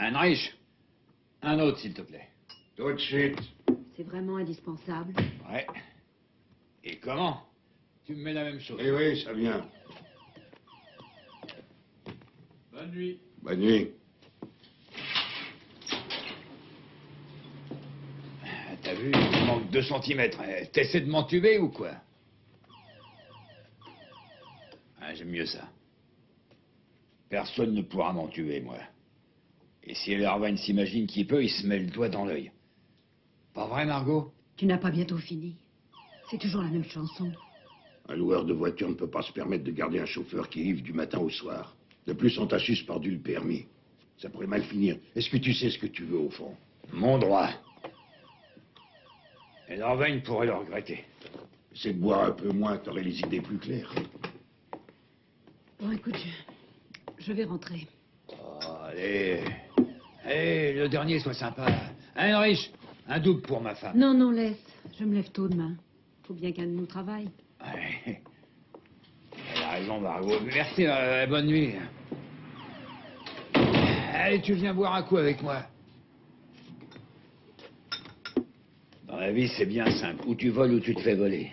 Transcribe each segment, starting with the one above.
Heinrich, un autre, s'il te plaît. Tout de suite. C'est vraiment indispensable. Ouais. Et comment? Tu me mets la même chose. Eh oui, ça vient. Bonne nuit. Bonne nuit. T'as vu, il manque 2 centimètres. T'essaies de m'entuber ou quoi? Ah, j'aime mieux ça. Personne ne pourra m'entuber, moi. Et si Lervagne s'imagine qu'il peut, il se met le doigt dans l'œil. Pas vrai, Margot? Tu n'as pas bientôt fini. C'est toujours la même chanson. Un loueur de voiture ne peut pas se permettre de garder un chauffeur qui livre du matin au soir. De plus, on t'a suspendu le permis. Ça pourrait mal finir. Est-ce que tu sais ce que tu veux, au fond? Mon droit. Et Lervagne pourrait le regretter. C'est de boire un peu moins, t'aurais les idées plus claires. Bon, écoute, je vais rentrer. Oh, allez. Allez, le dernier, sois sympa. Heinrich, un double pour ma femme. Non, non, laisse. Je me lève tôt demain. Faut bien qu'un de nous travaille. Ouais. Elle a raison, Margot. Merci, bonne nuit. Allez, tu viens boire un coup avec moi. Dans la vie, c'est bien simple. Ou tu voles ou tu te fais voler.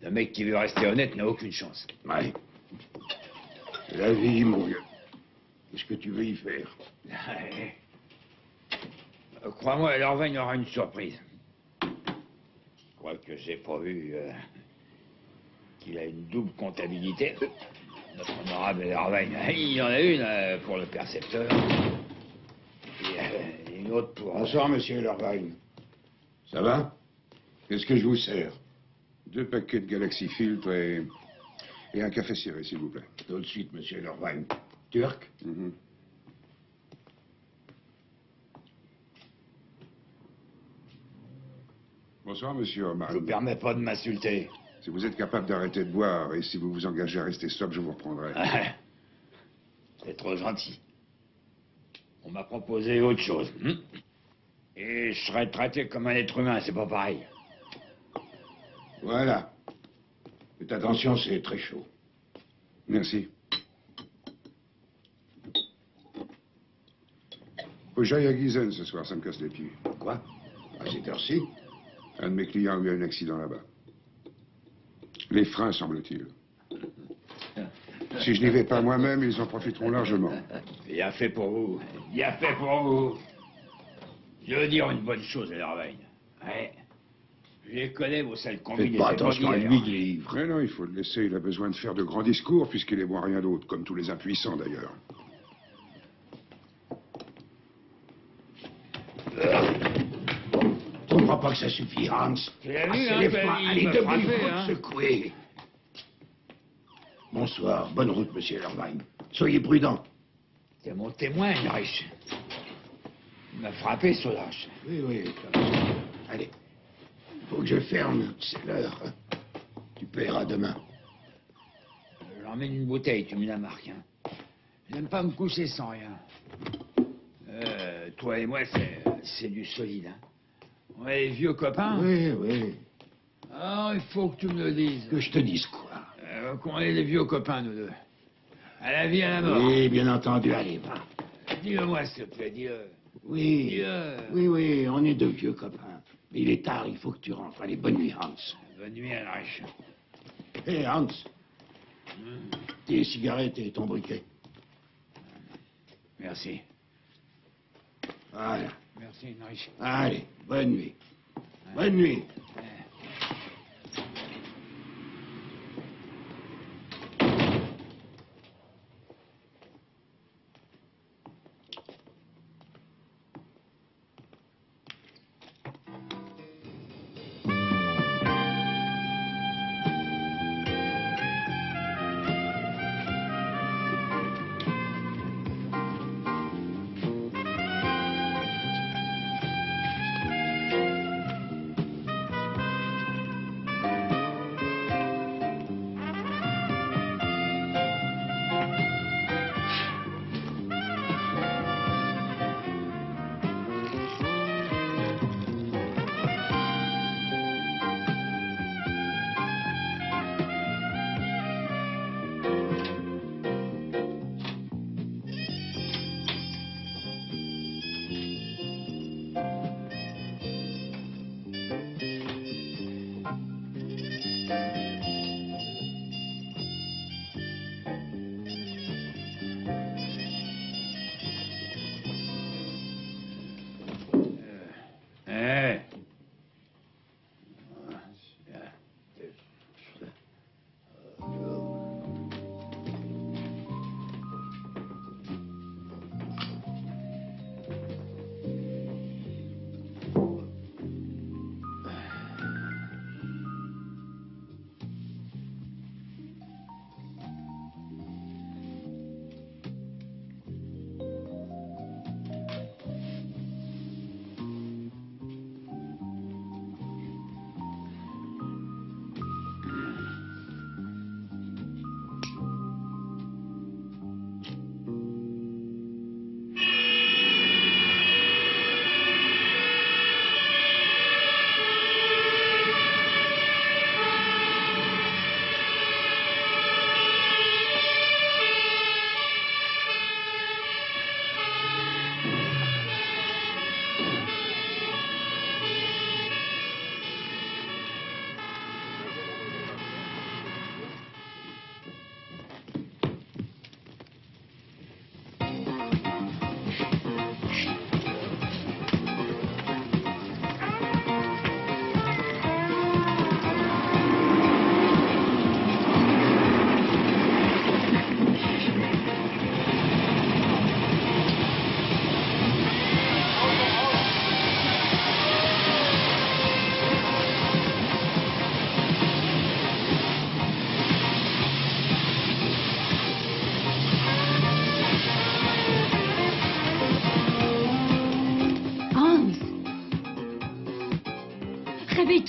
Le mec qui veut rester honnête n'a aucune chance. Ouais. C'est la vie, mon vieux. Qu'est-ce que tu veux y faire? Ouais. Crois-moi, Lervagne aura une surprise. Quoique j'ai pas vu qu'il a une double comptabilité. Notre honorable Lervagne, il y en a une pour le percepteur. Et une autre pour... Bonsoir, monsieur Lervagne. Ça va? Qu'est-ce que je vous sers? 2 paquets de Galaxy Filtre et un café ciré, s'il vous plaît. Tout de suite, monsieur Lervagne. Turc? Mhm. Bonsoir, monsieur Omar. Je vous permets pas de m'insulter. Si vous êtes capable d'arrêter de boire et si vous vous engagez à rester sobre, je vous reprendrai. C'est trop gentil. On m'a proposé autre chose. Et je serais traité comme un être humain, c'est pas pareil. Voilà. Faites attention, c'est très chaud. Merci. Faut que j'aille à Gießen ce soir, ça me casse les pieds. Quoi? À cette heure-ci? Un de mes clients a eu un accident là-bas. Les freins, semble-t-il. Si je n'y vais pas moi-même, ils en profiteront largement. Bien fait pour vous. Bien fait pour vous. Je veux dire une bonne chose à Lervagne. Ouais. Je les connais, vos sales combines. Faites pas attention à lui, qui livre. Mais non, il faut le laisser. Il a besoin de faire de grands discours, puisqu'il est bon à rien d'autre, comme tous les impuissants, d'ailleurs. Tu comprends pas que ça suffit, Hans? Tu l'as vu, Assez hein, les ben, freins. il Allez, me debout, frappait, il faut hein. te secouer. Bonsoir, bonne route, monsieur Lervagne. Soyez prudent. C'est mon témoin, Heinrich. Il m'a frappé, ce lâche. Oui, oui, comme ça. Allez. Faut que je ferme, c'est l'heure. Tu paieras demain. J'emmène une bouteille, tu me la marques. Hein. J'aime pas me coucher sans rien. Toi et moi, c'est du solide. Hein. On est des vieux copains. Oui, oui. Alors, il faut que tu me le dises. Que je te dise quoi? Qu'on est des vieux copains, nous deux. À la vie, à la mort. Oui, bien entendu, allez, va. Dis-le-moi, s'il te plaît, dis-le. Oui. Dis-le. Oui, oui, on est deux vieux copains. Mais il est tard, il faut que tu rentres. Allez, bonne nuit, Hans. Bonne nuit, Heinrich. Hé, Hans. Tes cigarettes et ton briquet. Merci. Voilà. Merci, Heinrich. Allez, bonne nuit. Bonne nuit.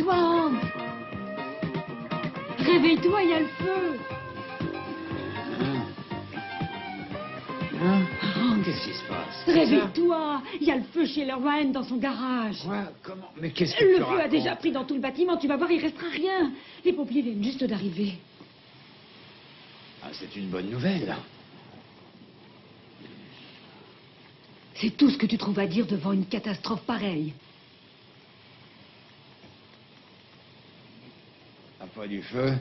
Réveille-toi, Hans. Réveille-toi, il y a le feu. Hans, Qu'est-ce qui se passe? réveille-toi. Il y a le feu chez Lerwan dans son garage. Quoi? Comment? Mais qu'est-ce que Le tu feu a racontes? déjà pris dans tout le bâtiment. Tu vas voir, il restera rien. Les pompiers viennent juste d'arriver. Ah, c'est une bonne nouvelle. C'est tout ce que tu trouves à dire devant une catastrophe pareille. Ah, pas du feu?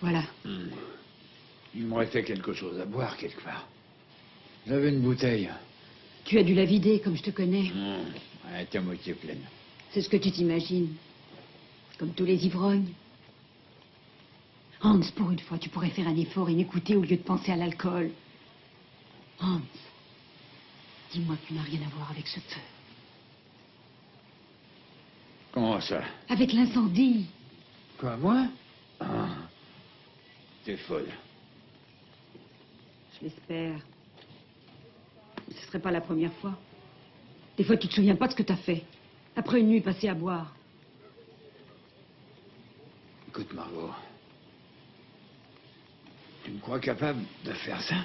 Voilà. Il m'aurait fait quelque chose à boire quelque part. J'avais une bouteille. Tu as dû la vider, comme je te connais. Elle était à moitié pleine. C'est ce que tu t'imagines. Comme tous les ivrognes. Hans, pour une fois, tu pourrais faire un effort et m'écouter au lieu de penser à l'alcool. Hans, dis-moi que tu n'as rien à voir avec ce feu. Comment ça? Avec l'incendie. Quoi, moi? Ah. T'es folle. Je l'espère. Ce serait pas la première fois. Des fois, tu te souviens pas de ce que t'as fait. Après une nuit passée à boire. Écoute, Margot. Tu me crois capable de faire ça?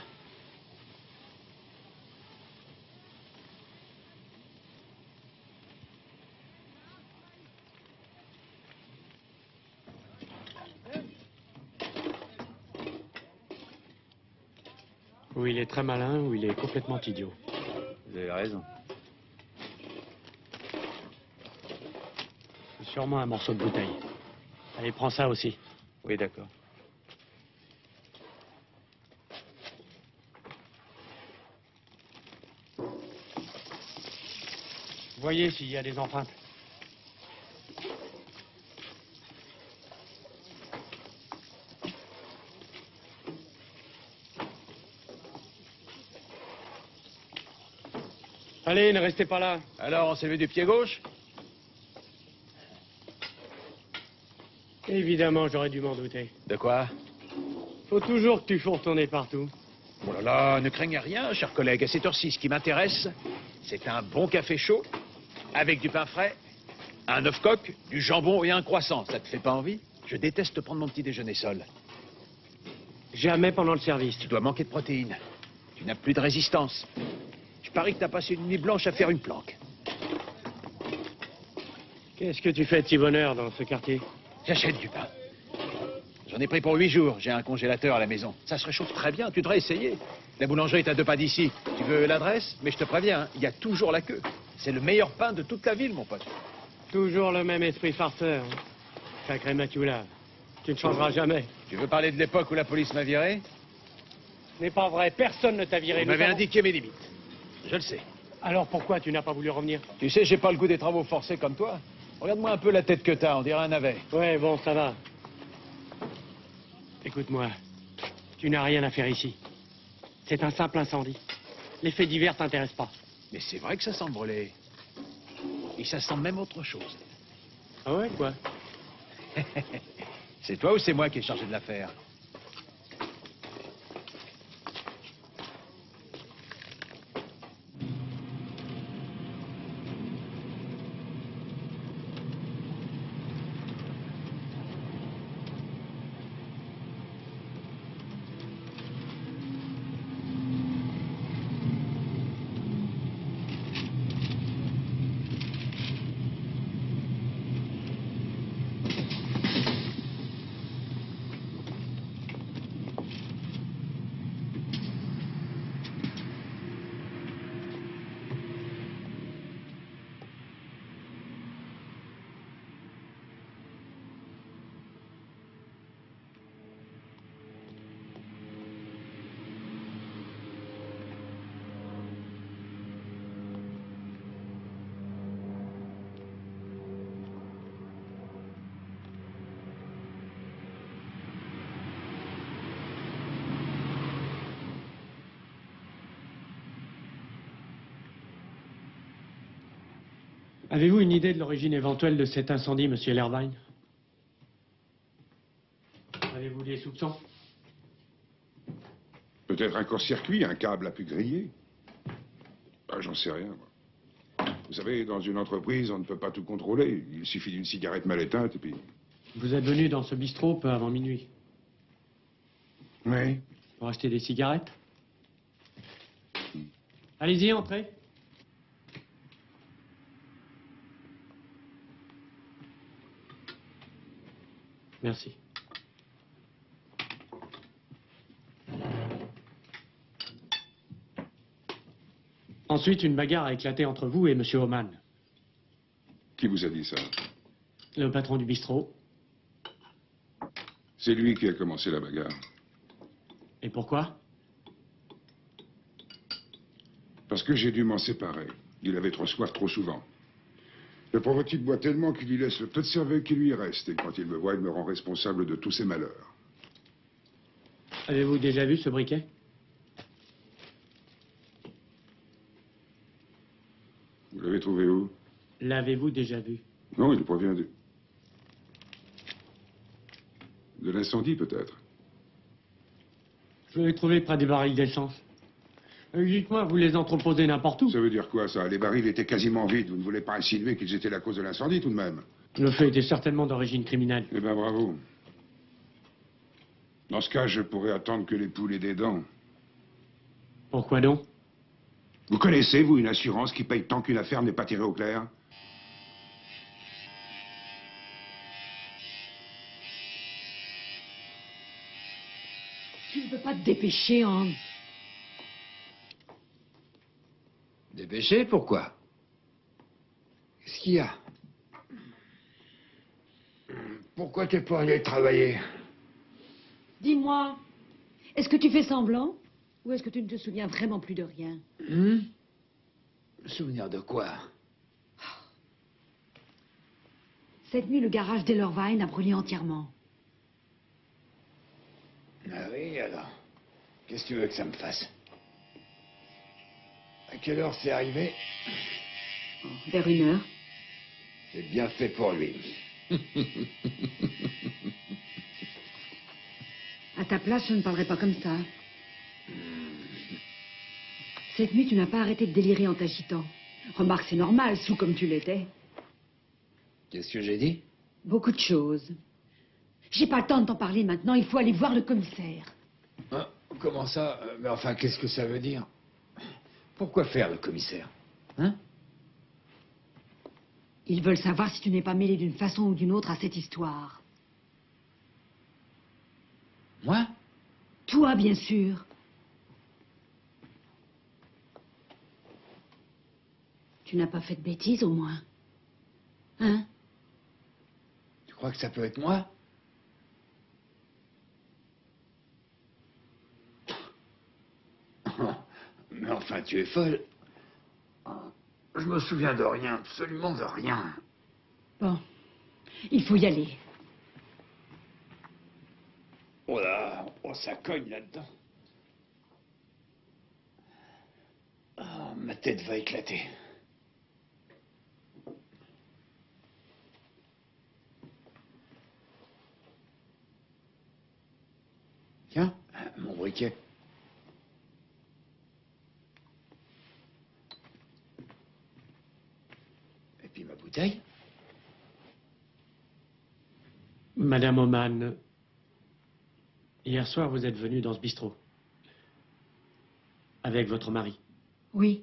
Ou il est très malin, ou il est complètement idiot. Vous avez raison. C'est sûrement un morceau de bouteille. Allez, prends ça aussi. Oui, d'accord. Voyez s'il y a des empreintes. Allez, ne restez pas là. Alors, on s'est levé du pied gauche? Évidemment, j'aurais dû m'en douter. De quoi? Faut toujours que tu fourres ton nez partout. Oh là là, ne craignez rien, cher collègue. À cette heure-ci, ce qui m'intéresse, c'est un bon café chaud, avec du pain frais, un œuf coq, du jambon et un croissant. Ça te fait pas envie? Je déteste prendre mon petit déjeuner seul. Jamais pendant le service. Tu dois manquer de protéines. Tu n'as plus de résistance. Je parie que t'as passé une nuit blanche à faire une planque. Qu'est-ce que tu fais de si bonheur dans ce quartier? J'achète du pain. J'en ai pris pour 8 jours. J'ai un congélateur à la maison. Ça se réchauffe très bien. Tu devrais essayer. La boulangerie est à 2 pas d'ici. Tu veux l'adresse? Mais je te préviens, hein, il y a toujours la queue. C'est le meilleur pain de toute la ville, mon pote. Toujours le même esprit farceur. Sacré Mathieu-là. Tu ne changeras jamais. Tu veux parler de l'époque où la police m'a viré? Ce n'est pas vrai. Personne ne t'a viré. Vous m'avez indiqué mes limites. Je le sais. Alors pourquoi tu n'as pas voulu revenir? Tu sais, j'ai pas le goût des travaux forcés comme toi. Regarde-moi un peu la tête que t'as, on dirait un navet. Ouais, bon, ça va. Écoute-moi, tu n'as rien à faire ici. C'est un simple incendie. Les faits divers t'intéressent pas. Mais c'est vrai que ça sent brûler. Et ça sent même autre chose. Ah ouais, quoi? C'est toi ou c'est moi qui ai chargé de l'affaire? Avez-vous une idée de l'origine éventuelle de cet incendie, monsieur Lervine? Avez-vous des soupçons? Peut-être un court-circuit, un câble a pu griller. Ah, j'en sais rien, moi. Vous savez, dans une entreprise, on ne peut pas tout contrôler. Il suffit d'une cigarette mal éteinte et puis... Vous êtes venu dans ce bistrot peu avant minuit. Oui. Pour acheter des cigarettes? Allez-y, entrez. Merci. Ensuite, une bagarre a éclaté entre vous et M. Oman, Qui vous a dit ça? le patron du bistrot. C'est lui qui a commencé la bagarre. Et pourquoi? Parce que j'ai dû m'en séparer. Il avait trop soif trop souvent. Le pauvre type boit tellement qu'il lui laisse le peu de cervelle qui lui reste. Et quand il me voit, il me rend responsable de tous ses malheurs. Avez-vous déjà vu ce briquet? Vous l'avez trouvé où? L'avez-vous déjà vu? Non, il provient de l'incendie, peut-être. Je l'ai trouvé près des barils d'essence. Dites-moi, vous les entreposez n'importe où? Ça veut dire quoi, ça? Les barils étaient quasiment vides. Vous ne voulez pas insinuer qu'ils étaient la cause de l'incendie, tout de même? Le fait était certainement d'origine criminelle. Eh bien, bravo. Dans ce cas, je pourrais attendre que les poules aient des dents. Pourquoi donc? Vous connaissez, vous, une assurance qui paye tant qu'une affaire n'est pas tirée au clair? Tu ne peux pas te dépêcher, Hans. Dépêché, pourquoi? Qu'est-ce qu'il y a? Pourquoi t'es pas allé travailler? Dis-moi, est-ce que tu fais semblant? Ou est-ce que tu ne te souviens vraiment plus de rien? Souvenir de quoi? Cette nuit, le garage d'Ellerwein a brûlé entièrement. Ah oui, alors. Qu'est-ce que tu veux que ça me fasse? À quelle heure c'est arrivé? Vers 1 heure. C'est bien fait pour lui. À ta place, je ne parlerai pas comme ça. Cette nuit, tu n'as pas arrêté de délirer en t'agitant. Remarque, c'est normal, sous comme tu l'étais. Qu'est-ce que j'ai dit? Beaucoup de choses. J'ai pas le temps de t'en parler maintenant, il faut aller voir le commissaire. Hein? Comment ça? Mais enfin, qu'est-ce que ça veut dire? Pourquoi faire, le commissaire? Hein? Ils veulent savoir si tu n'es pas mêlé d'une façon ou d'une autre à cette histoire. Moi? Toi, bien sûr. Tu n'as pas fait de bêtises, au moins. Hein? Tu crois que ça peut être moi? Mais enfin, tu es folle. Je me souviens de rien, absolument de rien. Bon, il faut y aller. Oh là, oh, ça cogne là-dedans. Oh, ma tête va éclater. Tiens, mon briquet. Et puis ma bouteille. Madame Oman, hier soir, vous êtes venue dans ce bistrot. Avec votre mari. Oui,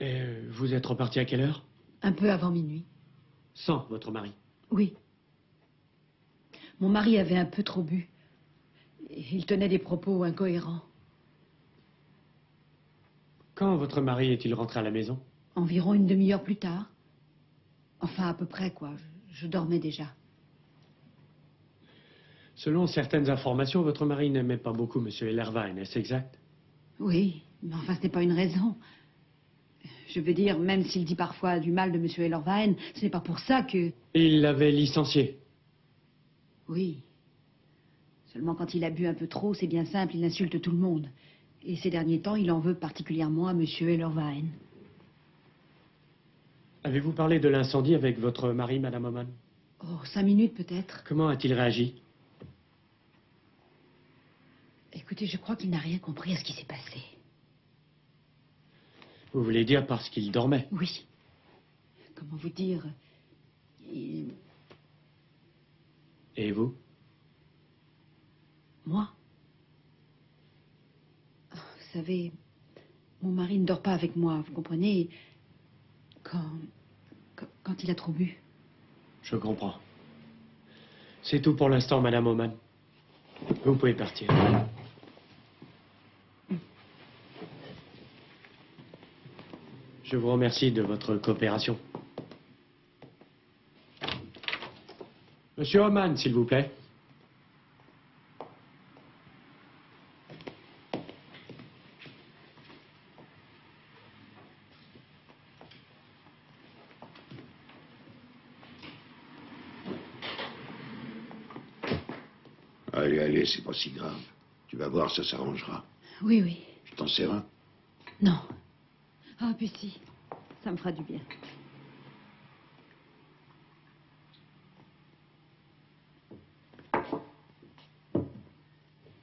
Et vous êtes reparti à quelle heure? un peu avant minuit. Sans votre mari. Oui. Mon mari avait un peu trop bu. Il tenait des propos incohérents. Quand votre mari est-il rentré à la maison? Environ une demi-heure plus tard. Enfin, à peu près, quoi. Je dormais déjà. Selon certaines informations, votre mari n'aimait pas beaucoup M. Ellerwein, est-ce exact? Oui, mais enfin, ce n'est pas une raison. Je veux dire, même s'il dit parfois du mal de M. Ellerwein, ce n'est pas pour ça que... Il l'avait licencié. Oui. Seulement quand il a bu un peu trop, c'est bien simple, il insulte tout le monde. Et ces derniers temps, il en veut particulièrement à M. Ellerwein. Avez-vous parlé de l'incendie avec votre mari, Madame Oman? Oh, 5 minutes peut-être. Comment a-t-il réagi? Écoutez, je crois qu'il n'a rien compris à ce qui s'est passé. Vous voulez dire parce qu'il dormait? Oui. Comment vous dire? Et vous? Moi? Oh, vous savez, mon mari ne dort pas avec moi, vous comprenez? Quand il a trop bu. Je comprends. C'est tout pour l'instant, Madame Oman. Vous pouvez partir. Je vous remercie de votre coopération. Monsieur Oman, s'il vous plaît. Allez, allez, c'est pas si grave. Tu vas voir, ça s'arrangera. Oui, oui. Je t'en sers un. Non. Ah, puis si. Ça me fera du bien.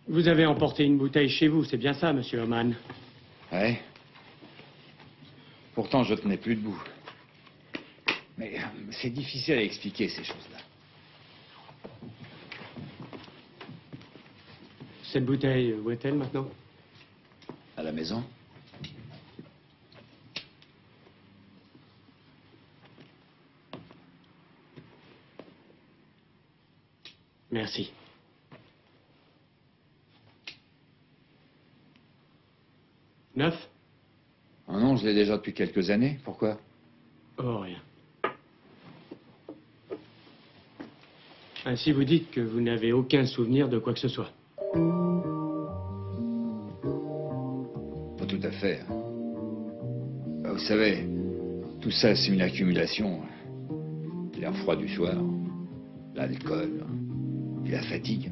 Vous avez emporté une bouteille chez vous, c'est bien ça, Monsieur Oman? Ouais. Pourtant, je tenais plus debout. Mais c'est difficile à expliquer, ces choses-là. Cette bouteille, où est-elle maintenant? À la maison? Merci. Neuf? Oh non, je l'ai déjà depuis quelques années. Pourquoi? Oh, rien. Ainsi, vous dites que vous n'avez aucun souvenir de quoi que ce soit. Pas tout à fait. Vous savez, tout ça, c'est une accumulation. L'air froid du soir, l'alcool, puis la fatigue,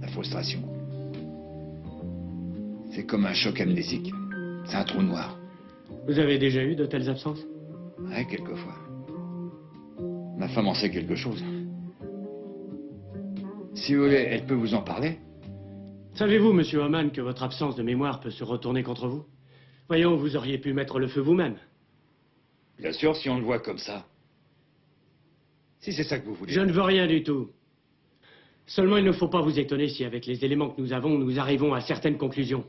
la frustration. C'est comme un choc amnésique. C'est un trou noir. Vous avez déjà eu de telles absences? Ouais, quelquefois. Ma femme en sait quelque chose. Si vous voulez, elle peut vous en parler. Savez-vous, Monsieur Oman, que votre absence de mémoire peut se retourner contre vous? Voyons, vous auriez pu mettre le feu vous-même. Bien sûr, si on le voit comme ça. Si c'est ça que vous voulez. Je ne veux rien du tout. Seulement, il ne faut pas vous étonner si, avec les éléments que nous avons, nous arrivons à certaines conclusions.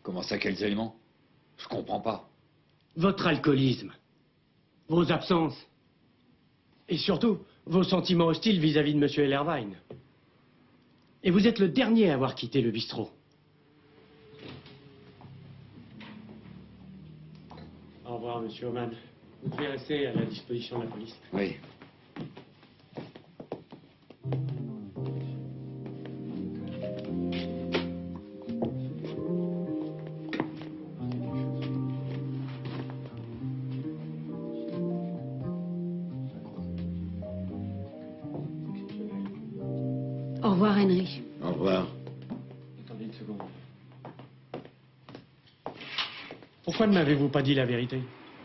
Comment ça, quels éléments? Je comprends pas. Votre alcoolisme, vos absences, et surtout, vos sentiments hostiles vis-à-vis de Monsieur Ellerwein. Et vous êtes le dernier à avoir quitté le bistrot. Au revoir, Monsieur Oman. Vous pouvez rester à la disposition de la police. Oui. Au revoir, Henry. Au revoir. Attendez une seconde. Pourquoi ne m'avez-vous pas dit la vérité?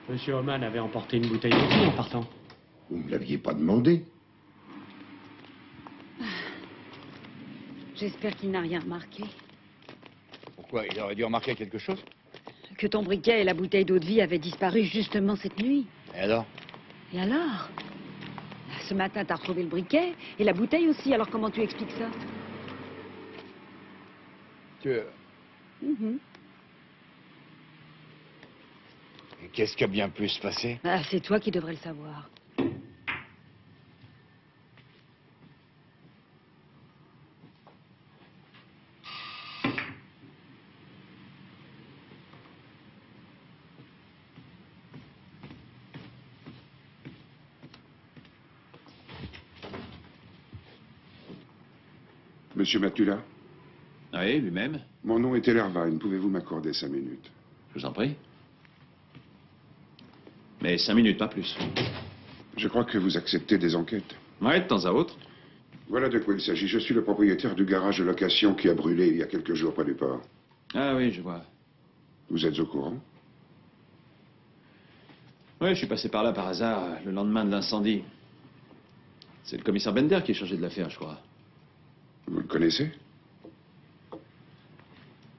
Monsieur Oman avait emporté une bouteille de vie en partant. Vous ne me l'aviez pas demandé. J'espère qu'il n'a rien remarqué. Pourquoi? Il aurait dû remarquer quelque chose? Que ton briquet et la bouteille d'eau de vie avaient disparu justement cette nuit. Et alors? Et alors? Ce matin, t'as retrouvé le briquet et la bouteille aussi. Alors comment tu expliques ça? Mhm. Et qu'est-ce qui a bien pu se passer? Ah, c'est toi qui devrais le savoir. Monsieur Matula, Oui, lui-même. mon nom est Ellerwein. Pouvez-vous m'accorder 5 minutes? Je vous en prie. Mais 5 minutes, pas plus. Je crois que vous acceptez des enquêtes. Ouais, de temps à autre. Voilà de quoi il s'agit. Je suis le propriétaire du garage de location qui a brûlé il y a quelques jours près du port. Ah oui, je vois. Vous êtes au courant? Ouais, je suis passé par là par hasard le lendemain de l'incendie. C'est le commissaire Bender qui est chargé de l'affaire, je crois. Vous le connaissez?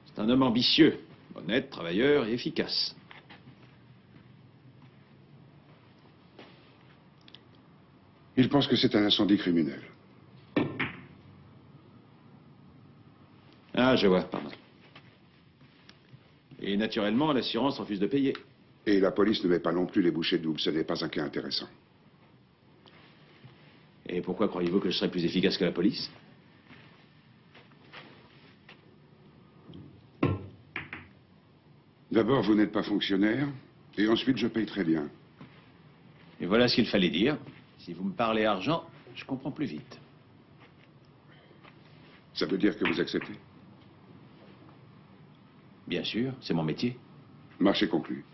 C'est un homme ambitieux, honnête, travailleur et efficace. Il pense que c'est un incendie criminel. Ah, je vois, pardon. Et naturellement, l'assurance refuse de payer. Et la police ne met pas non plus les bouchées doubles. Ce n'est pas un cas intéressant. Et pourquoi croyez-vous que je serais plus efficace que la police? D'abord, vous n'êtes pas fonctionnaire. Et ensuite, je paye très bien. Et voilà ce qu'il fallait dire. Si vous me parlez argent, je comprends plus vite. Ça veut dire que vous acceptez? Bien sûr, c'est mon métier. Marché conclu.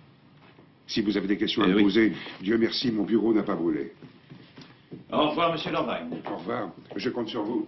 Si vous avez des questions à me oui. poser, Dieu merci, mon bureau n'a pas brûlé. Au revoir, monsieur Lorvain. Au revoir. Je compte sur vous.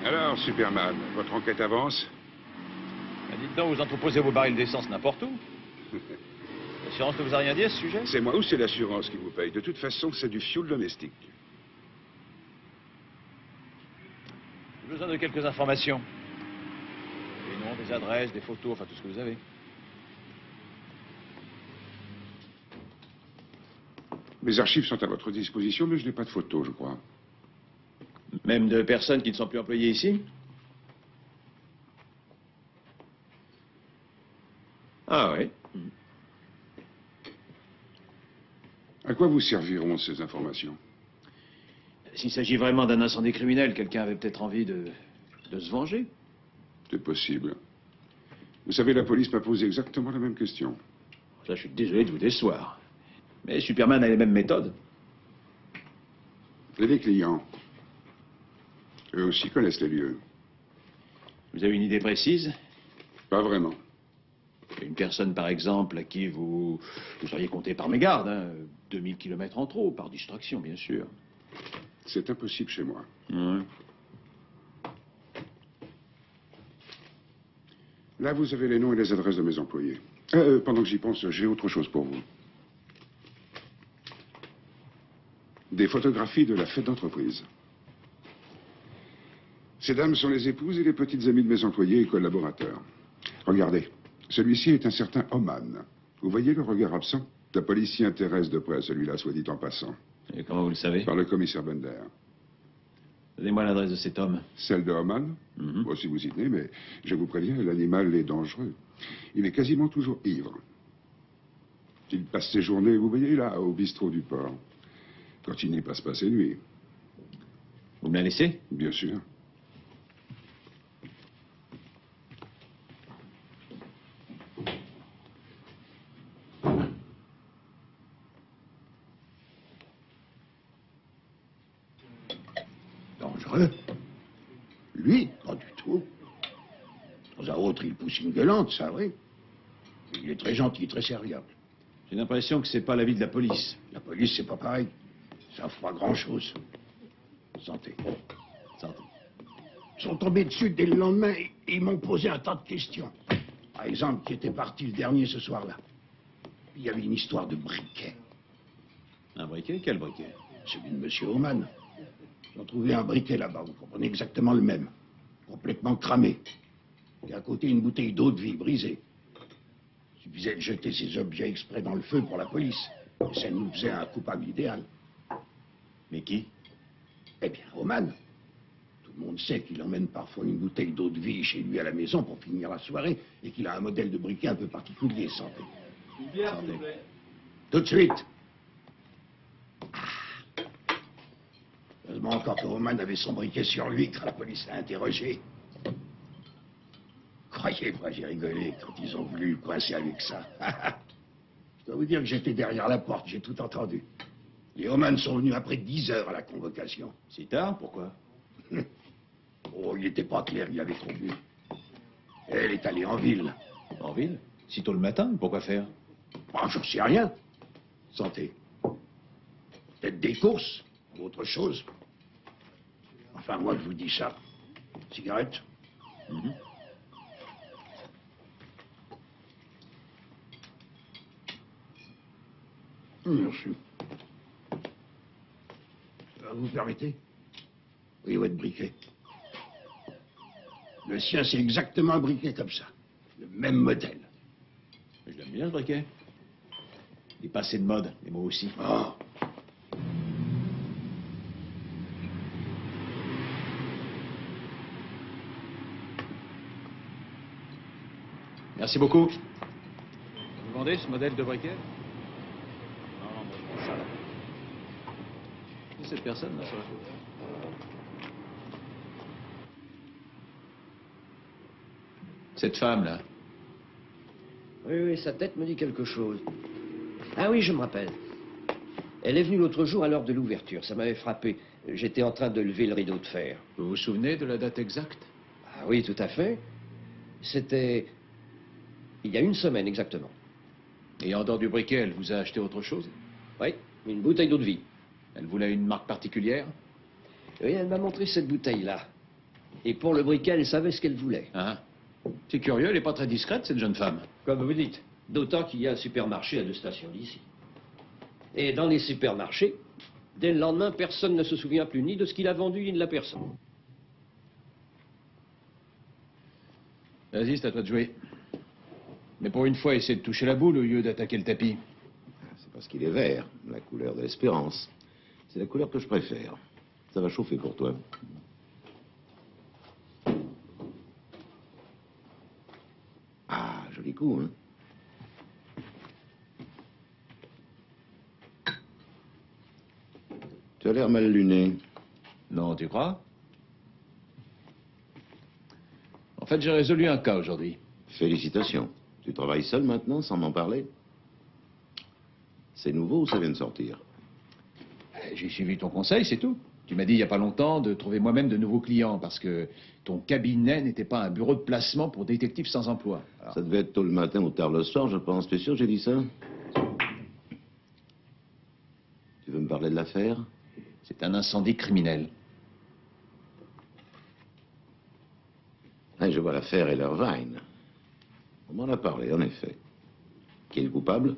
Alors, Superman, votre enquête avance? Ben, dites donc, vous entreposez vos barils d'essence n'importe où. L'assurance ne vous a rien dit à ce sujet? C'est moi ou c'est l'assurance qui vous paye? De toute façon, c'est du fioul domestique. J'ai besoin de quelques informations. Des noms, des adresses, des photos, enfin tout ce que vous avez. Mes archives sont à votre disposition, mais je n'ai pas de photos, je crois. Même de personnes qui ne sont plus employées ici? Ah oui. À quoi vous serviront ces informations? S'il s'agit vraiment d'un incendie criminel, quelqu'un avait peut-être envie de se venger. C'est possible. Vous savez, la police m'a posé exactement la même question. Ça, je suis désolé de vous décevoir. Mais Superman a les mêmes méthodes. Et les clients? Eux aussi connaissent les lieux. Vous avez une idée précise? Pas vraiment. Une personne, par exemple, à qui vous auriez compté par mégarde, hein, 2000 kilomètres en trop, par distraction, bien sûr. C'est impossible chez moi. Ouais. Là, vous avez les noms et les adresses de mes employés. Pendant que j'y pense, j'ai autre chose pour vous. Des photographies de la fête d'entreprise. Ces dames sont les épouses et les petites amies de mes employés et collaborateurs. Regardez, celui-ci est un certain Oman. Vous voyez le regard absent? La police s'y intéresse de près à celui-là, soit dit en passant. Et comment vous le savez? Par le commissaire Bender. Donnez-moi l'adresse de cet homme. Celle de Oman? Bon, si vous y tenez, mais je vous préviens, l'animal est dangereux. Il est quasiment toujours ivre. Il passe ses journées, vous voyez, là, au bistrot du port. Quand il n'y passe pas ses nuits. Vous me la laissez? Bien sûr. Dangereux? Lui, pas du tout. De temps à autre, il pousse une gueulante, ça, oui. Il est très gentil, très serviable. J'ai l'impression que c'est pas l'avis de la police. La police, c'est pas pareil. Ça fera pas grand-chose. Santé. Santé. Ils sont tombés dessus dès le lendemain et ils m'ont posé un tas de questions. Par exemple, qui était parti le dernier ce soir-là? Il y avait une histoire de briquet. Un briquet? Quel briquet? Celui de M. Oman. Ils ont trouvé un briquet là-bas, vous comprenez, exactement le même. Complètement cramé. Et à côté, une bouteille d'eau de vie brisée. Il suffisait de jeter ces objets exprès dans le feu pour la police. Et ça nous faisait un coupable idéal. Mais qui? Eh bien, Roman. Tout le monde sait qu'il emmène parfois une bouteille d'eau de vie chez lui à la maison pour finir la soirée et qu'il a un modèle de briquet un peu particulier, santé. Une bière, s'il vous plaît. Tout de suite. Heureusement encore que Roman avait son briquet sur lui quand la police l'a interrogé. Croyez-moi, j'ai rigolé quand ils ont voulu le coincer avec ça. Je dois vous dire que j'étais derrière la porte, j'ai tout entendu. Les Oman sont venus après 10 heures à la convocation. Si tard, pourquoi? Oh, il n'était pas clair, il avait trop bu. Elle est allée en ville. En ville? Si tôt le matin, pourquoi faire? Oh, j'en sais rien. Santé. Peut-être des courses ou autre chose. Enfin, moi, je vous dis ça. Cigarette? Merci. Vous permettez? Oui, votre briquet. Le sien, c'est exactement un briquet comme ça. Le même modèle. Je l'aime bien, ce briquet. Il est passé de mode, et moi aussi. Oh. Merci beaucoup. Vous vendez ce modèle de briquet? Non, non, moi je vends ça, là. Qui est cette personne, là, sur la photo? Cette femme, là. Oui, oui, sa tête me dit quelque chose. Ah oui, je me rappelle. Elle est venue l'autre jour à l'heure de l'ouverture. Ça m'avait frappé. J'étais en train de lever le rideau de fer. Vous vous souvenez de la date exacte? Ah oui, tout à fait. C'était il y a une semaine exactement. Et en dehors du briquet, elle vous a acheté autre chose? Oui, une bouteille d'eau de vie. Elle voulait une marque particulière? Oui, elle m'a montré cette bouteille-là. Et pour le briquet, elle savait ce qu'elle voulait. Hein? C'est curieux, elle n'est pas très discrète, cette jeune femme. Comme vous dites. D'autant qu'il y a un supermarché à 2 stations d'ici. Et dans les supermarchés, dès le lendemain, personne ne se souvient plus ni de ce qu'il a vendu, ni de la personne. Vas-y, c'est à toi de jouer. Mais pour une fois, essaie de toucher la boule au lieu d'attaquer le tapis. C'est parce qu'il est vert, la couleur de l'espérance. C'est la couleur que je préfère. Ça va chauffer pour toi. Ah, joli coup, hein? Tu as l'air mal luné. Non, tu crois? En fait, j'ai résolu un cas aujourd'hui. Félicitations. Tu travailles seul maintenant, sans m'en parler? C'est nouveau ou ça vient de sortir? J'ai suivi ton conseil, c'est tout. Tu m'as dit il n'y a pas longtemps de trouver moi-même de nouveaux clients parce que ton cabinet n'était pas un bureau de placement pour détectives sans emploi. Alors... Ça devait être tôt le matin ou tard le soir, je pense. Tu es sûr que j'ai dit ça? Tu veux me parler de l'affaire? C'est un incendie criminel. Ah, je vois l'affaire Ellervine. On m'en a parlé, en effet. Qui est le coupable?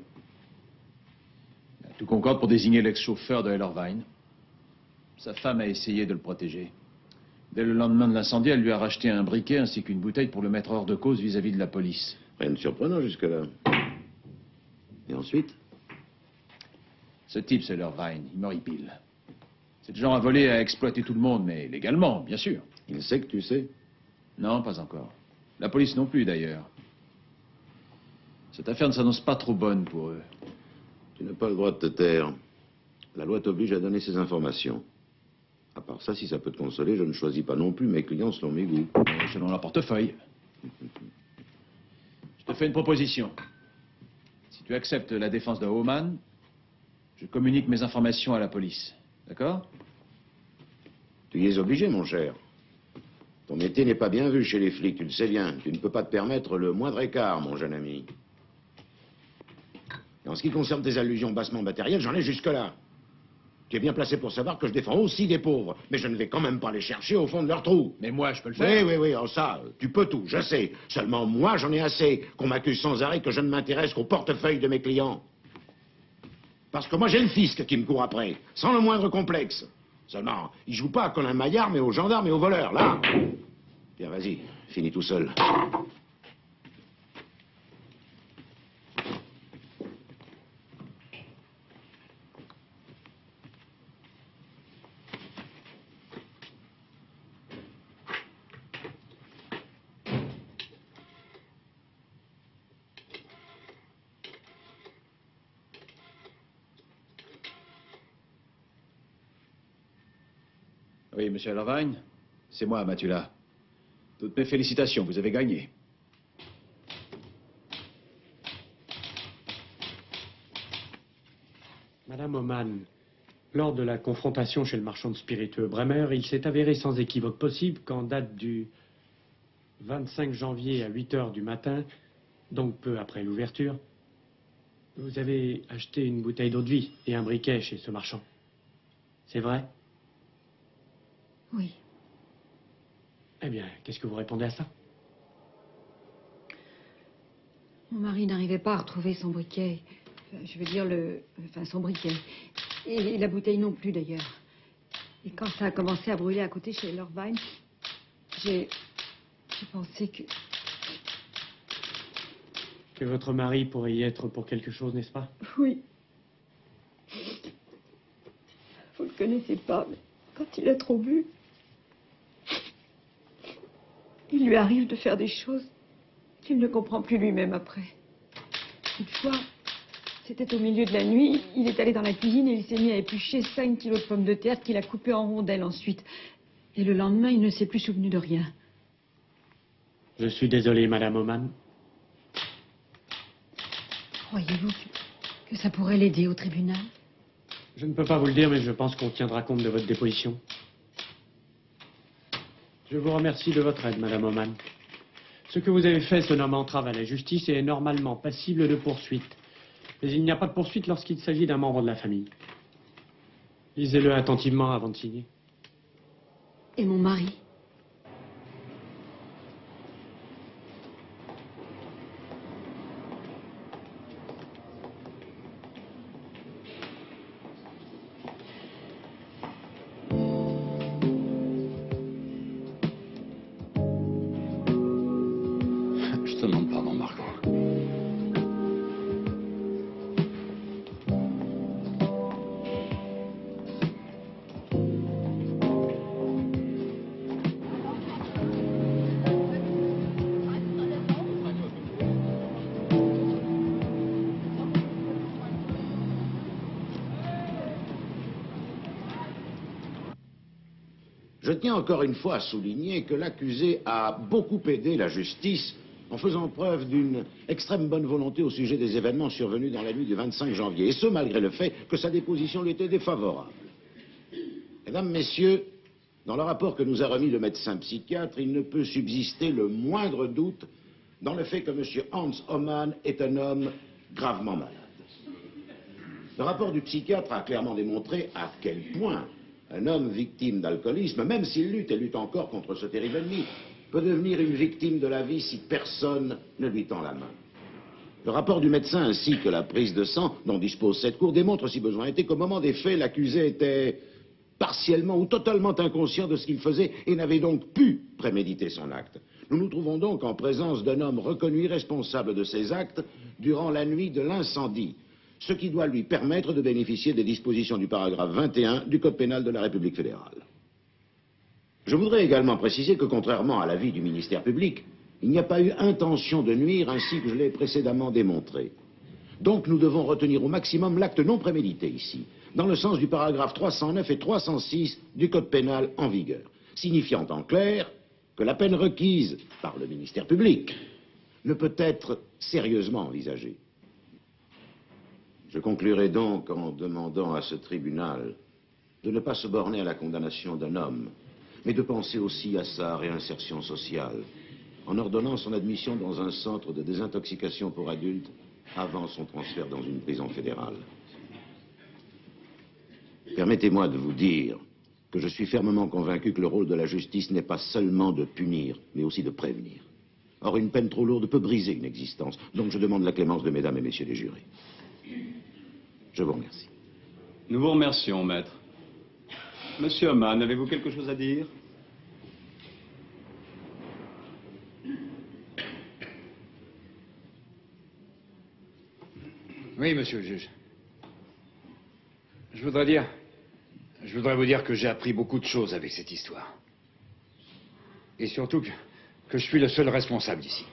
Tout concorde pour désigner l'ex-chauffeur de Ellervine. Sa femme a essayé de le protéger. Dès le lendemain de l'incendie, elle lui a racheté un briquet ainsi qu'une bouteille pour le mettre hors de cause vis-à-vis de la police. Rien de surprenant jusque-là. Et ensuite? Ce type, c'est Ellervine, il m'horripile. C'est le genre à voler, à exploiter tout le monde, mais légalement, bien sûr. Il sait que tu sais? Non, pas encore. La police non plus, d'ailleurs. Cette affaire ne s'annonce pas trop bonne pour eux. Tu n'as pas le droit de te taire. La loi t'oblige à donner ces informations. À part ça, si ça peut te consoler, je ne choisis pas non plus mes clients selon mes goûts. Mais selon leur portefeuille. Je te fais une proposition. Si tu acceptes la défense de Oman, je communique mes informations à la police. D'accord? Tu y es obligé, mon cher. Ton métier n'est pas bien vu chez les flics, tu le sais bien. Tu ne peux pas te permettre le moindre écart, mon jeune ami. Et en ce qui concerne tes allusions bassement matérielles, j'en ai jusque-là. Tu es bien placé pour savoir que je défends aussi des pauvres, mais je ne vais quand même pas les chercher au fond de leur trou. Mais moi, je peux le faire. Oui, oh, ça, tu peux tout, je sais. Seulement, moi, j'en ai assez qu'on m'accuse sans arrêt que je ne m'intéresse qu'au portefeuille de mes clients. Parce que moi, j'ai le fisc qui me court après, sans le moindre complexe. Seulement, il joue pas à Colin Maillard, mais aux gendarmes et aux voleurs, là. Bien, vas-y, finis tout seul. Oui, monsieur Ellerwein, c'est moi, Matula. Toutes mes félicitations, vous avez gagné. Madame Oman, lors de la confrontation chez le marchand de spiritueux Bremer, il s'est avéré sans équivoque possible qu'en date du 25 janvier à 8 heures du matin, donc peu après l'ouverture, vous avez acheté une bouteille d'eau-de-vie et un briquet chez ce marchand. C'est vrai? Oui. Eh bien, qu'est-ce que vous répondez à ça? Mon mari n'arrivait pas à retrouver son briquet. Je veux dire, son briquet. Et la bouteille non plus, d'ailleurs. Et quand ça a commencé à brûler à côté chez Ellerwein, j'ai pensé que... Que votre mari pourrait y être pour quelque chose, n'est-ce pas? Oui. Vous le connaissez pas, mais quand il a trop bu, il lui arrive de faire des choses qu'il ne comprend plus lui-même après. Une fois, c'était au milieu de la nuit, il est allé dans la cuisine et il s'est mis à éplucher 5 kilos de pommes de terre qu'il a coupées en rondelles ensuite. Et le lendemain, il ne s'est plus souvenu de rien. Je suis désolé, Madame Oman. Croyez-vous que ça pourrait l'aider au tribunal? Je ne peux pas vous le dire, mais je pense qu'on tiendra compte de votre déposition. Je vous remercie de votre aide, Madame Oman. Ce que vous avez fait se nomme entrave à la justice et est normalement passible de poursuite. Mais il n'y a pas de poursuite lorsqu'il s'agit d'un membre de la famille. Lisez-le attentivement avant de signer. Et mon mari? Je te demande pardon, Marco. Je tiens encore une fois à souligner que l'accusé a beaucoup aidé la justice en faisant preuve d'une extrême bonne volonté au sujet des événements survenus dans la nuit du 25 janvier, et ce malgré le fait que sa déposition lui était défavorable. Mesdames, Messieurs, dans le rapport que nous a remis le médecin psychiatre, il ne peut subsister le moindre doute dans le fait que M. Hans Oman est un homme gravement malade. Le rapport du psychiatre a clairement démontré à quel point un homme victime d'alcoolisme, même s'il lutte et lutte encore contre ce terrible ennemi, peut devenir une victime de la vie si personne ne lui tend la main. Le rapport du médecin ainsi que la prise de sang dont dispose cette cour démontrent, si besoin était, qu'au moment des faits, l'accusé était partiellement ou totalement inconscient de ce qu'il faisait et n'avait donc pu préméditer son acte. Nous nous trouvons donc en présence d'un homme reconnu responsable de ses actes durant la nuit de l'incendie, ce qui doit lui permettre de bénéficier des dispositions du paragraphe 21 du Code pénal de la République fédérale. Je voudrais également préciser que, contrairement à l'avis du ministère public, il n'y a pas eu intention de nuire ainsi que je l'ai précédemment démontré. Donc nous devons retenir au maximum l'acte non prémédité ici, dans le sens du paragraphe 309 et 306 du Code pénal en vigueur, signifiant en clair que la peine requise par le ministère public ne peut être sérieusement envisagée. Je conclurai donc en demandant à ce tribunal de ne pas se borner à la condamnation d'un homme, mais de penser aussi à sa réinsertion sociale, en ordonnant son admission dans un centre de désintoxication pour adultes avant son transfert dans une prison fédérale. Permettez-moi de vous dire que je suis fermement convaincu que le rôle de la justice n'est pas seulement de punir, mais aussi de prévenir. Or, une peine trop lourde peut briser une existence, donc je demande la clémence de mesdames et messieurs les jurés. Je vous remercie. Nous vous remercions, maître. Monsieur Oman, avez-vous quelque chose à dire? Oui, monsieur le juge. Je voudrais vous dire que j'ai appris beaucoup de choses avec cette histoire. Et surtout que je suis le seul responsable ici.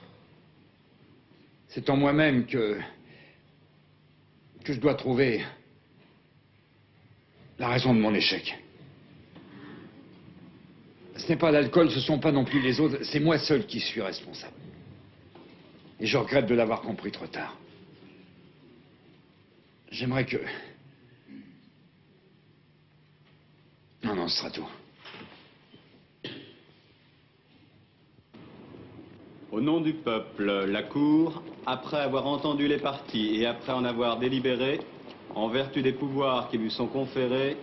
C'est en moi-même que je dois trouver la raison de mon échec. Ce n'est pas l'alcool, ce sont pas non plus les autres, c'est moi seul qui suis responsable. Et je regrette de l'avoir compris trop tard. J'aimerais que... Non, ce sera tout. Au nom du peuple, la Cour, après avoir entendu les parties et après en avoir délibéré, en vertu des pouvoirs qui lui sont conférés,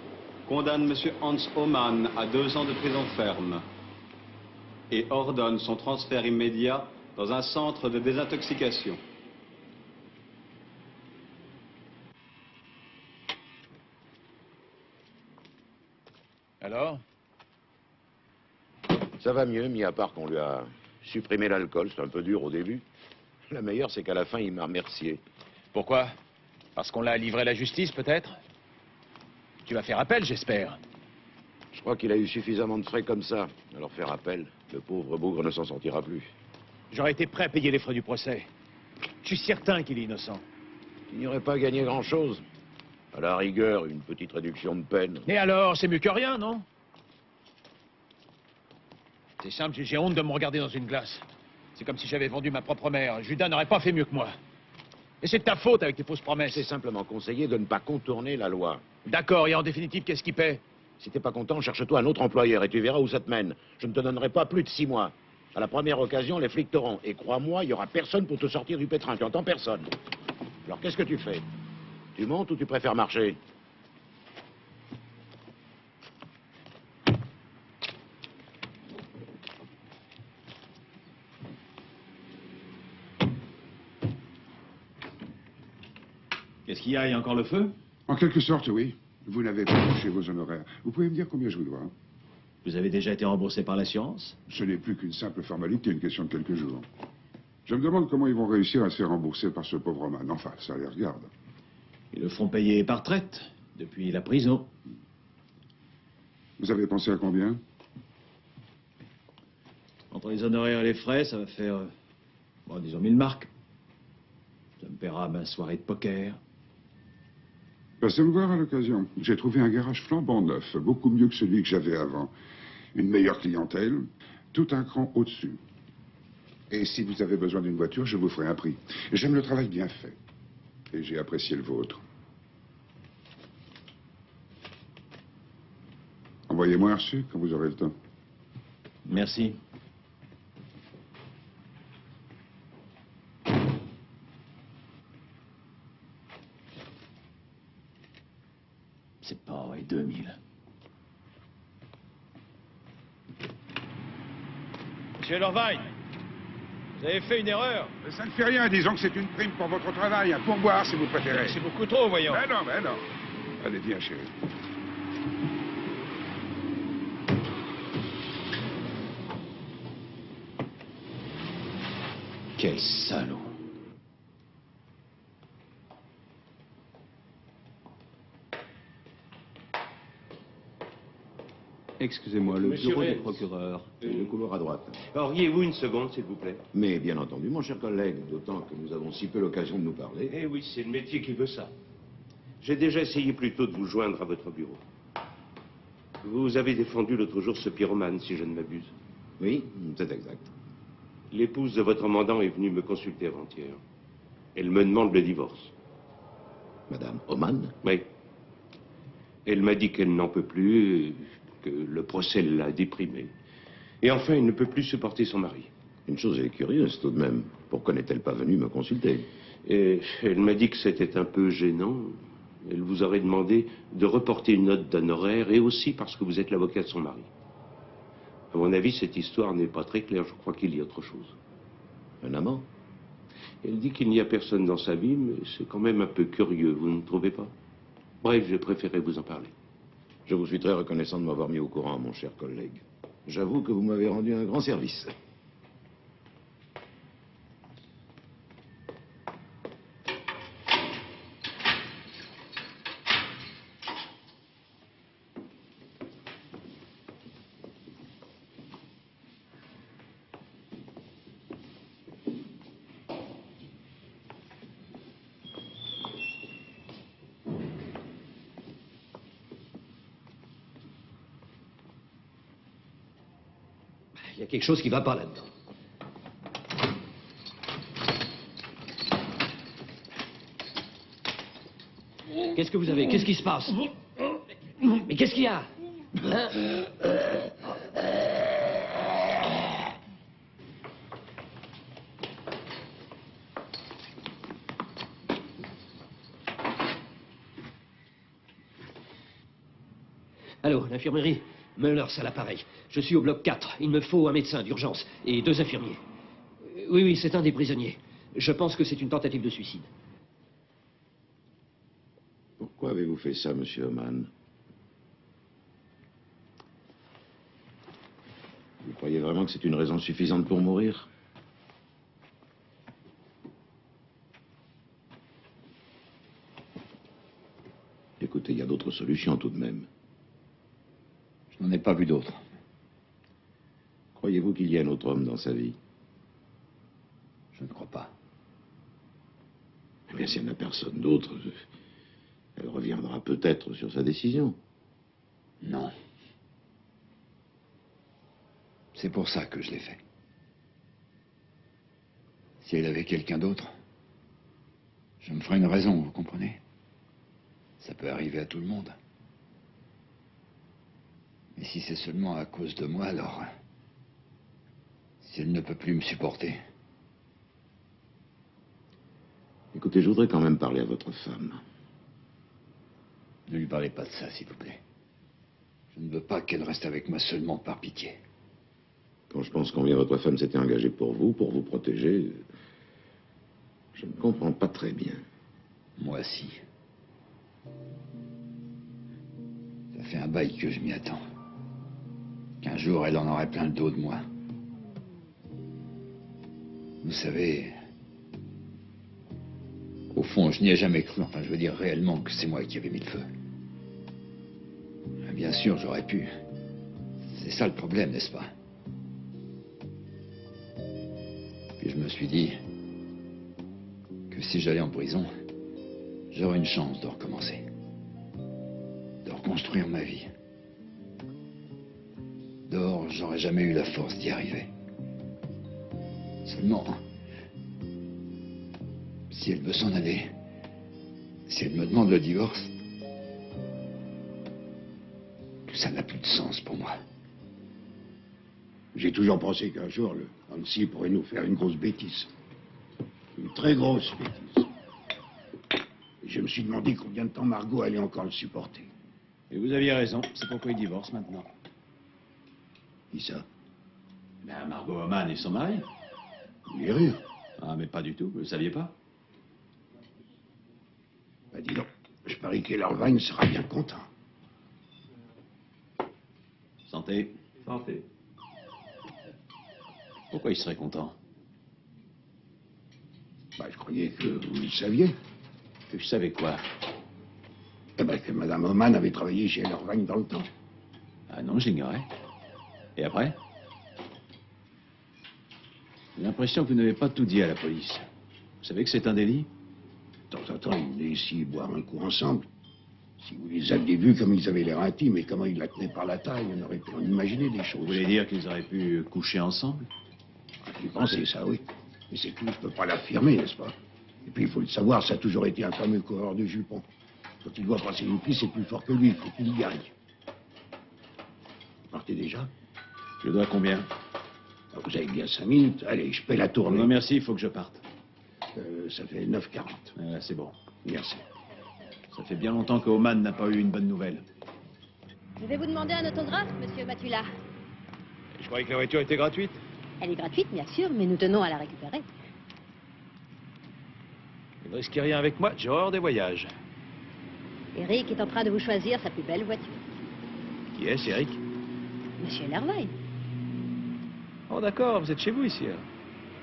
condamne M. Hans Hohmann à 2 ans de prison ferme et ordonne son transfert immédiat dans un centre de désintoxication. Alors? Ça va mieux, mis à part qu'on lui a supprimé l'alcool. C'est un peu dur au début. La meilleure, c'est qu'à la fin, il m'a remercié. Pourquoi? Parce qu'on l'a livré à la justice, peut-être? Tu vas faire appel, j'espère. Je crois qu'il a eu suffisamment de frais comme ça. Alors faire appel, le pauvre bougre ne s'en sortira plus. J'aurais été prêt à payer les frais du procès. Je suis certain qu'il est innocent. Il n'y aurait pas gagné grand-chose. À la rigueur, une petite réduction de peine. Et alors, c'est mieux que rien, non? C'est simple, j'ai honte de me regarder dans une glace. C'est comme si j'avais vendu ma propre mère. Judas n'aurait pas fait mieux que moi. Et c'est de ta faute avec tes fausses promesses. C'est simplement conseillé de ne pas contourner la loi. D'accord, et en définitive, qu'est-ce qui paie? Si t'es pas content, cherche-toi un autre employeur et tu verras où ça te mène. Je ne te donnerai pas plus de 6 mois. À la première occasion, les flics t'auront. Et crois-moi, il y aura personne pour te sortir du pétrin. Tu entends personne. Alors qu'est-ce que tu fais? Tu montes ou tu préfères marcher? Qu'est-ce qu'il y a? Il y a encore le feu? En quelque sorte, oui. Vous n'avez pas touché vos honoraires. Vous pouvez me dire combien je vous dois? Vous avez déjà été remboursé par l'assurance? Ce n'est plus qu'une simple formalité, une question de quelques jours. Je me demande comment ils vont réussir à se faire rembourser par ce pauvre homme. Enfin, ça les regarde. Ils le feront payer par traite, depuis la prison. Vous avez pensé à combien? Entre les honoraires et les frais, ça va faire, bon, disons 1000 marks. Ça me paiera ma soirée de poker. Passez me voir à l'occasion. J'ai trouvé un garage flambant neuf, beaucoup mieux que celui que j'avais avant. Une meilleure clientèle, tout un cran au-dessus. Et si vous avez besoin d'une voiture, je vous ferai un prix. J'aime le travail bien fait. Et j'ai apprécié le vôtre. Envoyez-moi un reçu quand vous aurez le temps. Merci. C'est pas, ouais, 2000. Monsieur Lorvain, vous avez fait une erreur. Mais ça ne fait rien, disons que c'est une prime pour votre travail, un pourboire si vous préférez. C'est beaucoup trop, voyons. Ben non, ben non. Allez, viens, chérie. Quel salaud. Excusez-moi, le Monsieur bureau du Reyes. procureur. Le couloir à droite. Auriez-vous une seconde, s'il vous plaît? Mais bien entendu, mon cher collègue, d'autant que nous avons si peu l'occasion de nous parler. Eh oui, c'est le métier qui veut ça. J'ai déjà essayé plus tôt de vous joindre à votre bureau. Vous avez défendu l'autre jour ce pyromane, si je ne m'abuse. Oui, c'est exact. L'épouse de votre mandant est venue me consulter avant-hier. Elle me demande le divorce. Madame Oman? Oui. Elle m'a dit qu'elle n'en peut plus, que le procès l'a déprimée. Et enfin, elle ne peut plus supporter son mari. Une chose est curieuse tout de même. Pourquoi n'est-elle pas venue me consulter? Et elle m'a dit que c'était un peu gênant. Elle vous aurait demandé de reporter une note d'honoraires et aussi parce que vous êtes l'avocat de son mari. À mon avis, cette histoire n'est pas très claire. Je crois qu'il y a autre chose. Un amant? Elle dit qu'il n'y a personne dans sa vie, mais c'est quand même un peu curieux, vous ne trouvez pas? Bref, j'ai préféré vous en parler. Je vous suis très reconnaissant de m'avoir mis au courant, mon cher collègue. J'avoue que vous m'avez rendu un grand service. Il y a quelque chose qui va pas là-dedans. Qu'est-ce que vous avez? Qu'est-ce qui se passe? Mais qu'est-ce qu'il y a? Hein? Allô, l'infirmerie? Mullers à l'appareil. Je suis au bloc 4. Il me faut un médecin d'urgence et 2 infirmiers. Oui, oui, c'est un des prisonniers. Je pense que c'est une tentative de suicide. Pourquoi avez-vous fait ça, monsieur Oman? Vous croyez vraiment que c'est une raison suffisante pour mourir? Écoutez, il y a d'autres solutions tout de même. Je n'en ai pas vu d'autres. Croyez-vous qu'il y ait un autre homme dans sa vie? Je ne crois pas. Eh bien, s'il n'y en a personne d'autre, elle reviendra peut-être sur sa décision. Non. C'est pour ça que je l'ai fait. Si elle avait quelqu'un d'autre, je me ferais une raison, vous comprenez? Ça peut arriver à tout le monde. Mais si c'est seulement à cause de moi, alors... Si elle ne peut plus me supporter... Écoutez, je voudrais quand même parler à votre femme. Ne lui parlez pas de ça, s'il vous plaît. Je ne veux pas qu'elle reste avec moi seulement par pitié. Quand je pense combien votre femme s'était engagée pour vous protéger, je ne comprends pas très bien. Moi, si. Ça fait un bail que je m'y attends. Qu'un jour, elle en aurait plein le dos de moi. Vous savez... Au fond, je n'y ai jamais cru. Enfin, je veux dire réellement que c'est moi qui avais mis le feu. Bien sûr, j'aurais pu. C'est ça le problème, n'est-ce pas? Puis je me suis dit que si j'allais en prison, j'aurais une chance de recommencer. De reconstruire ma vie. Dehors, j'aurais jamais eu la force d'y arriver. Seulement, si elle veut s'en aller, si elle me demande le divorce, tout ça n'a plus de sens pour moi. J'ai toujours pensé qu'un jour, le Hansi pourrait nous faire une grosse bêtise. Une très grosse bêtise. Et je me suis demandé combien de temps Margot allait encore le supporter. Et vous aviez raison, c'est pourquoi il divorce maintenant. Qui ça? Ben, Margot Oman et son mari. Vous voulez rire? Ah, mais pas du tout, vous le saviez pas? Bah dis donc, je parie qu'Ellerwein sera bien content. Santé. Santé. Pourquoi il serait content? Bah, je croyais que vous le saviez. Que je savais quoi? Eh ben, que Madame Oman avait travaillé chez Ellerwein dans le temps. Ah non, je l'ignorais. Et après? J'ai l'impression que vous n'avez pas tout dit à la police. Vous savez que c'est un délit? De temps en temps, ils venaient ici boire un coup ensemble. Si vous les aviez vus comme ils avaient l'air intimes et comment ils la tenaient par la taille, on aurait pu en imaginer des choses. Vous voulez dire qu'ils auraient pu coucher ensemble? J'ai pensé ça, oui. Mais c'est tout, je peux pas l'affirmer, n'est-ce pas? Et puis, il faut le savoir, ça a toujours été un fameux coureur de jupons. Quand il doit passer une piste, c'est plus fort que lui, il faut qu'il y gagne. Vous partez déjà? Je dois combien? Vous avez bien 5 minutes. Allez, je paie la tournée. Non, merci, il faut que je parte. Ça fait 9h40. C'est bon. Merci. Ça fait bien longtemps que Oman n'a pas eu une bonne nouvelle. Je vais vous demander un autographe, monsieur Matula. Je croyais que la voiture était gratuite. Elle est gratuite, bien sûr, mais nous tenons à la récupérer. Vous ne risquez rien avec moi, j'ai horreur des voyages. Eric est en train de vous choisir sa plus belle voiture. Qui est-ce, Eric? Monsieur Lerwein. Oh d'accord, vous êtes chez vous ici.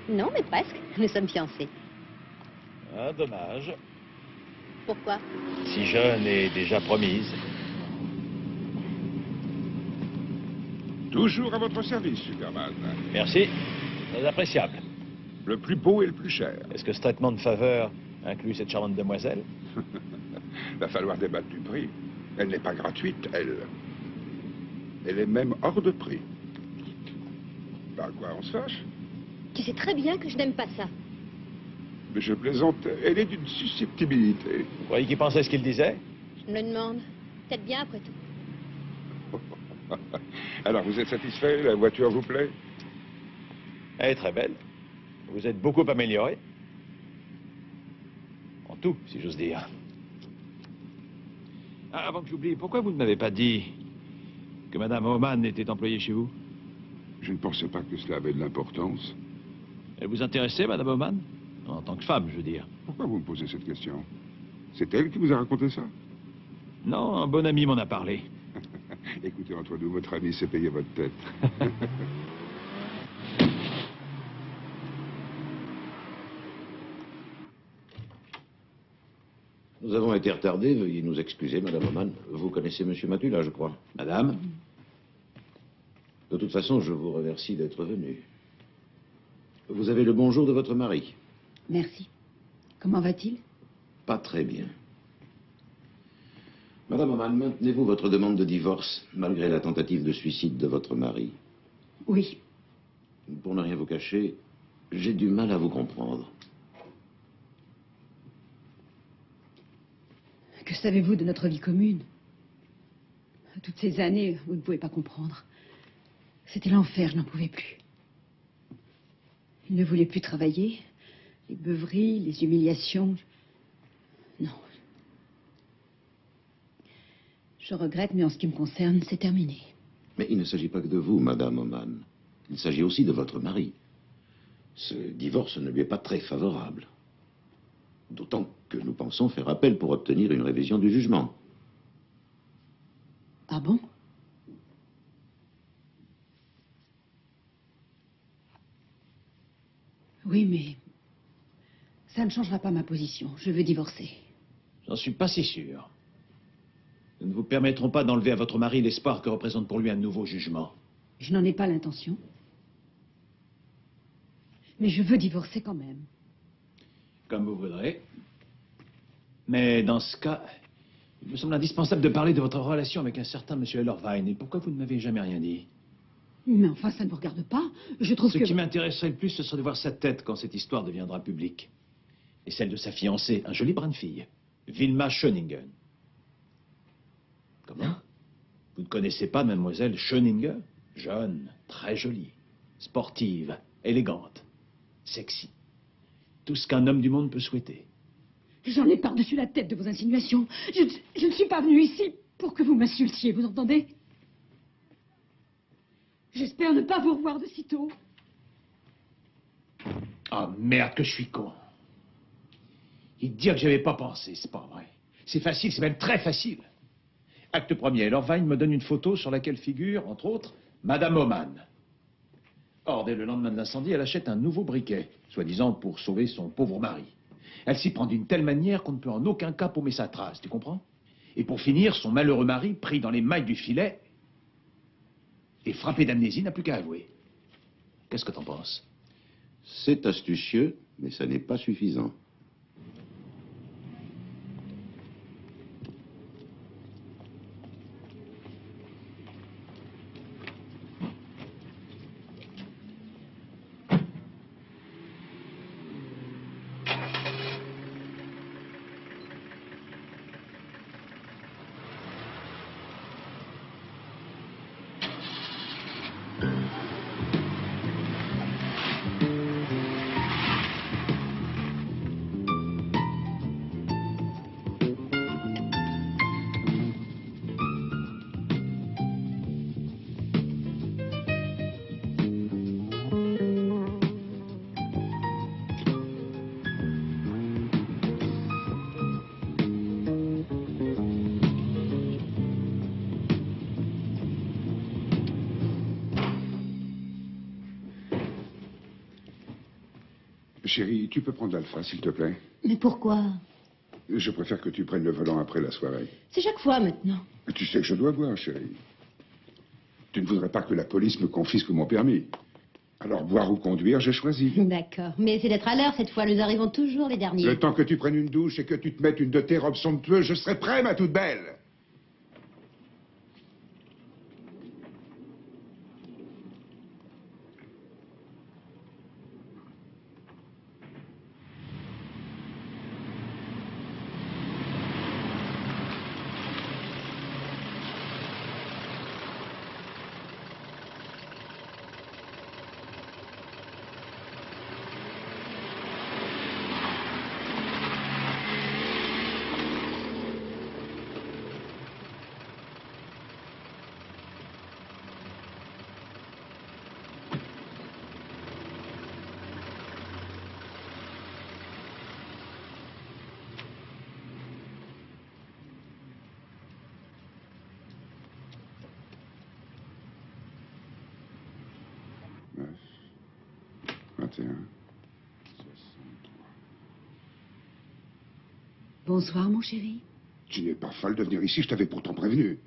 Non, mais presque. Nous sommes fiancés. Ah, dommage. Pourquoi? Si jeune et déjà promise. Toujours à votre service, Superman. Merci, très appréciable. Le plus beau et le plus cher. Est-ce que ce traitement de faveur inclut cette charmante demoiselle? Va falloir débattre du prix. Elle n'est pas gratuite, elle. Elle est même hors de prix. Bah quoi, on se fâche? Tu sais très bien que je n'aime pas ça. Mais je plaisante, elle est d'une susceptibilité. Vous croyez qu'il pensait ce qu'il disait? Je me le demande. Peut-être bien après tout. Alors, vous êtes satisfait? La voiture vous plaît? Elle est très belle. Vous êtes beaucoup amélioré. En tout, si j'ose dire. Ah, avant que j'oublie, pourquoi vous ne m'avez pas dit que Madame Oman était employée chez vous? Je ne pensais pas que cela avait de l'importance. Elle vous intéressait, Madame Oman? En tant que femme, je veux dire. Pourquoi vous me posez cette question? C'est elle qui vous a raconté ça? Non, un bon ami m'en a parlé. Écoutez, entre nous, votre ami s'est payé votre tête. Nous avons été retardés, veuillez nous excuser, Madame Oman. Vous connaissez Monsieur Matula, je crois. Madame? De toute façon, je vous remercie d'être venu. Vous avez le bonjour de votre mari. Merci. Comment va-t-il? Pas très bien. Madame Oman, maintenez-vous votre demande de divorce, malgré la tentative de suicide de votre mari? Oui. Pour ne rien vous cacher, j'ai du mal à vous comprendre. Que savez-vous de notre vie commune? Toutes ces années, vous ne pouvez pas comprendre. C'était l'enfer, je n'en pouvais plus. Il ne voulait plus travailler. Les beuveries, les humiliations. Non. Je regrette, mais en ce qui me concerne, c'est terminé. Mais il ne s'agit pas que de vous, Madame Oman. Il s'agit aussi de votre mari. Ce divorce ne lui est pas très favorable. D'autant que nous pensons faire appel pour obtenir une révision du jugement. Ah bon? Oui, mais ça ne changera pas ma position. Je veux divorcer. J'en suis pas si sûr. Nous ne vous permettrons pas d'enlever à votre mari l'espoir que représente pour lui un nouveau jugement. Je n'en ai pas l'intention. Mais je veux divorcer quand même. Comme vous voudrez. Mais dans ce cas, il me semble indispensable de parler de votre relation avec un certain monsieur Ellerwein. Et pourquoi vous ne m'avez jamais rien dit? Mais enfin, ça ne vous regarde pas. Je trouve Ce que... qui m'intéresserait le plus, ce serait de voir sa tête quand cette histoire deviendra publique. Et celle de sa fiancée, un joli brin de fille, Wilma Schöningen. Comment? Vous ne connaissez pas mademoiselle Schöninger? Jeune, très jolie, sportive, élégante, sexy. Tout ce qu'un homme du monde peut souhaiter. J'en ai par-dessus la tête de vos insinuations. Je ne suis pas venue ici pour que vous m'insultiez, vous entendez? J'espère ne pas vous revoir de sitôt. Ah, merde, que je suis con. Il dit que j'avais pas pensé, c'est pas vrai. C'est facile, c'est même très facile. Acte premier, Ellerwein me donne une photo sur laquelle figure, entre autres, Madame Oman. Or, dès le lendemain de l'incendie, elle achète un nouveau briquet, soi-disant pour sauver son pauvre mari. Elle s'y prend d'une telle manière qu'on ne peut en aucun cas paumer sa trace, tu comprends? Et pour finir, son malheureux mari, pris dans les mailles du filet, et frappé d'amnésie, n'a plus qu'à avouer. Qu'est-ce que t'en penses? C'est astucieux, mais ça n'est pas suffisant. Chérie, tu peux prendre l'Alpha, s'il te plaît? Mais pourquoi? Je préfère que tu prennes le volant après la soirée. C'est chaque fois maintenant. Mais tu sais que je dois boire, chérie. Tu ne voudrais pas que la police me confisque mon permis. Alors, boire ou conduire, j'ai choisi. D'accord. Mais c'est d'être à l'heure cette fois. Nous arrivons toujours les derniers. Le temps que tu prennes une douche et que tu te mettes une de tes robes somptueuses, je serai prêt, ma toute belle. 61. 63. Bonsoir, mon chéri. Tu n'es pas folle de venir ici, je t'avais pourtant prévenu.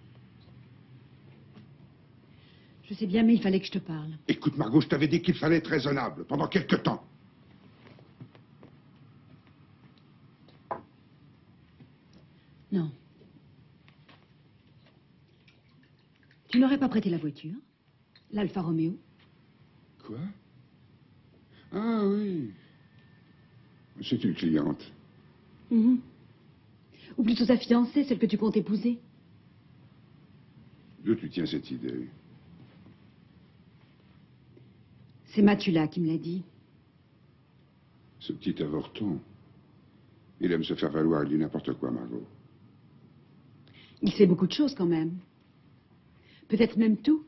Je sais bien, mais il fallait que je te parle. Écoute, Margot, je t'avais dit qu'il fallait être raisonnable pendant quelque temps. Non. Tu n'aurais pas prêté la voiture? L'Alfa Romeo? Quoi? Ah oui. C'est une cliente. Mhm. Ou plutôt ta fiancée, celle que tu comptes épouser. D'où tu tiens cette idée? C'est Matula qui me l'a dit. Ce petit avorton. Il aime se faire valoir, il dit n'importe quoi, Margot. Il sait beaucoup de choses quand même. Peut-être même tout.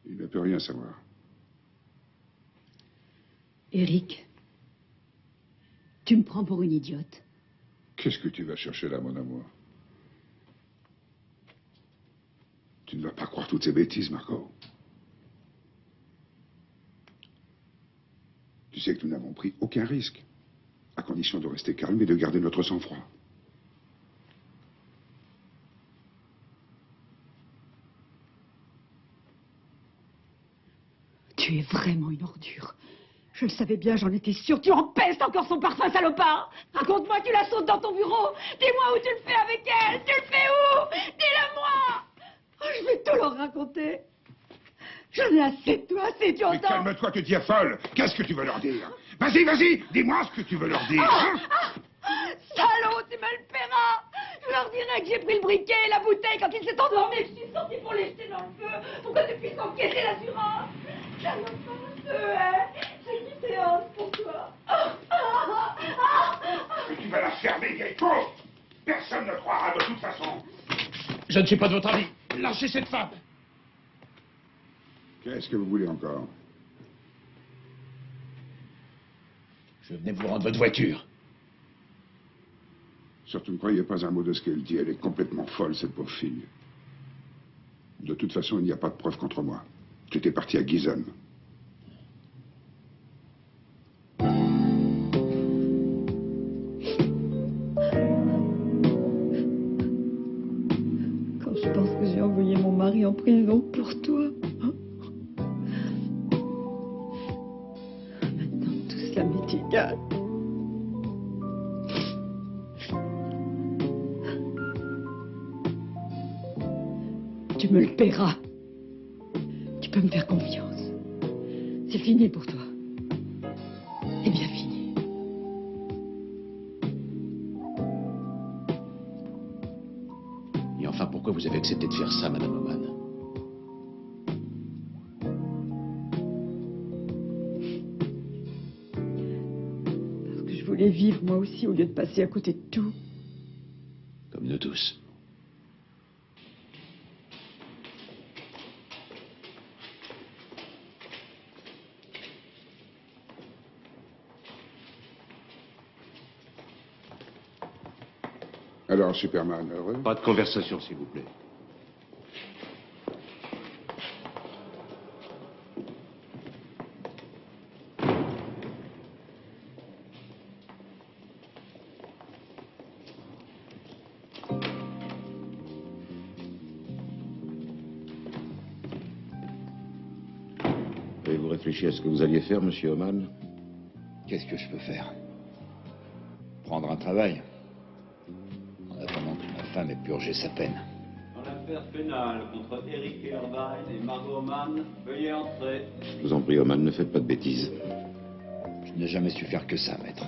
Il ne peut rien savoir. Eric, tu me prends pour une idiote. Qu'est-ce que tu vas chercher là, mon amour? Tu ne vas pas croire toutes ces bêtises, Margot. Tu sais que nous n'avons pris aucun risque, à condition de rester calme et de garder notre sang-froid. Tu es vraiment une ordure. Je le savais bien, j'en étais sûre. Tu empestes encore son parfum, salopard. Raconte-moi, tu la sautes dans ton bureau. Dis-moi où tu le fais avec elle. Tu le fais où? Dis-le-moi. Oh, je vais tout leur raconter. J'en ai assez de toi, assez, tu Mais entends? calme-toi, tu es folle. Qu'est-ce que tu veux leur dire? Vas-y, vas-y, dis-moi ce que tu veux leur dire. Hein? Salaud, tu me le paieras. Je leur dirai que j'ai pris le briquet et la bouteille quand il s'est endormi et que je suis sorti pour les jeter dans le feu pour que tu puisses encaisser l'assurance. Salopard, je te hais. J'ai une séance pour toi. Mais tu vas la fermer, vieille fausse. Personne ne croira de toute façon. Je ne suis pas de votre avis. Lâchez cette femme. Qu'est-ce que vous voulez encore? Je venais vous rendre votre voiture. Surtout ne croyez pas un mot de ce qu'elle dit. Elle est complètement folle, cette pauvre fille. De toute façon, il n'y a pas de preuve contre moi. J'étais parti à Gizon. Quand je pense que j'ai envoyé mon mari en prison pour toi. Maintenant, tout cela m'est égal. Tu me le paieras. Tu peux me faire confiance. C'est fini pour toi. C'est bien fini. Et enfin, pourquoi vous avez accepté de faire ça, Madame Oman? Parce que je voulais vivre moi aussi au lieu de passer à côté de tout. Comme nous tous. Alors, Superman, heureux? Pas de conversation, s'il vous plaît. Avez-vous réfléchi à ce que vous alliez faire, monsieur Oman? Qu'est-ce que je peux faire? Prendre un travail. En attendant que ma femme ait purgé sa peine. Dans l'affaire pénale contre Eric Irvine et Margot Oman, veuillez entrer. Je vous en prie, Oman, ne faites pas de bêtises. Je n'ai jamais su faire que ça, maître.